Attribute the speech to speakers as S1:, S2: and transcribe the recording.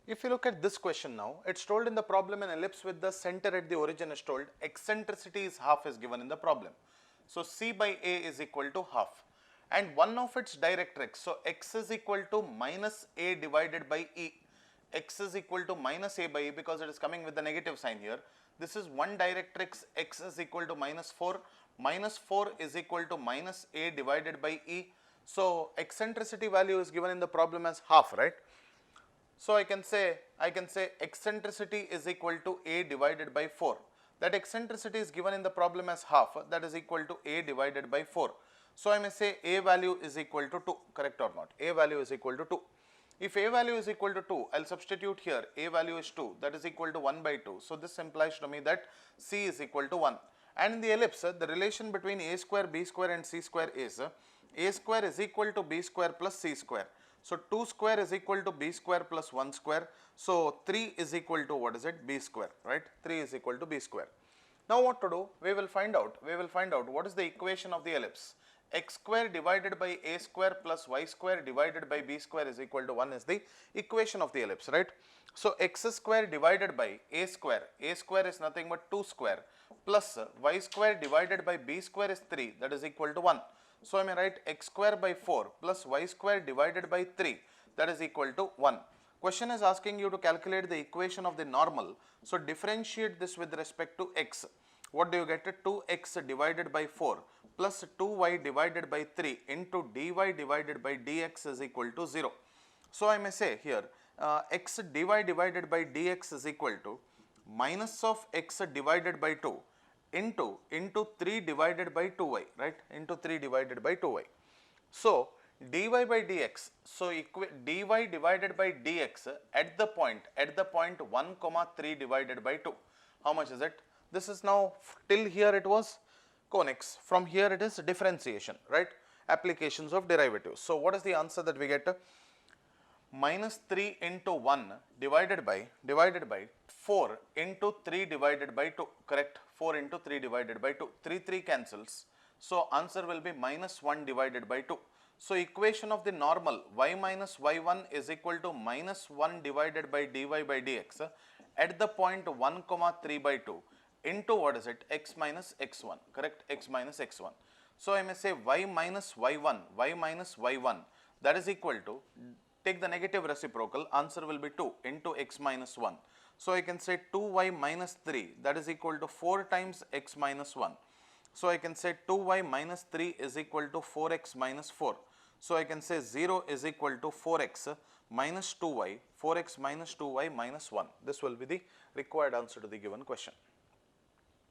S1: If you look at this question now, it's told in the problem an ellipse with the center at the origin is told eccentricity is half is given in the problem. So C by A is equal to half and one of its directrix. So x is equal to minus A divided by E. X is equal to minus A by E because it is coming with the negative sign here. This is one directrix, x is equal to minus 4. Minus 4 is equal to minus A divided by E. So eccentricity value is given in the problem as half, right? So I can say eccentricity is equal to A divided by 4. That eccentricity is given in the problem as half, that is equal to A divided by 4. So I may say A value is equal to 2, correct or not? A value is equal to 2. If A value is equal to 2, I will substitute here A value is 2, that is equal to 1 by 2. So this implies to me that C is equal to 1. And in the ellipse, the relation between A square, B square and C square is A square is equal to B square plus C square. So 2 square is equal to B square plus 1 square. So 3 is equal to what is it? B square, right? 3 is equal to B square. Now what to do? We will find out what is the equation of the ellipse. X square divided by A square plus Y square divided by B square is equal to 1 is the equation of the ellipse, right? So x square divided by A square is nothing but 2 square plus Y square divided by B square is 3, that is equal to 1. So I may write x square by 4 plus y square divided by 3, that is equal to 1. Question is asking you to calculate the equation of the normal. So differentiate this with respect to x. What do you get? 2x divided by 4 plus 2y divided by 3 into dy divided by dx is equal to 0. So I may say here x dy divided by dx is equal to minus of x divided by 2 into 3 divided by 2y, right, into 3 divided by 2y. So dy by dx, so dy divided by dx at the point 1 comma 3 divided by 2, how much is it? This is now, till here it was conics, from here it is differentiation, right, applications of derivatives. So what is the answer that we get? Minus 3 into 1 divided by 4 into 3 divided by 2, correct? 4 into 3 divided by 2, 3 cancels. So answer will be minus 1 divided by 2. So equation of the normal y minus y1 is equal to minus 1 divided by dy by dx at the point 1 comma 3 by 2 into what is it? X minus x1, correct? X minus x1. So I may say y minus y1 that is equal to, take the negative reciprocal, answer will be 2 into x minus 1. So I can say 2y minus 3 that is equal to 4 times x minus 1. So I can say 2y minus 3 is equal to 4x minus 4. So I can say 0 is equal to 4x minus 2y, 4x minus 2y minus 1. This will be the required answer to the given question.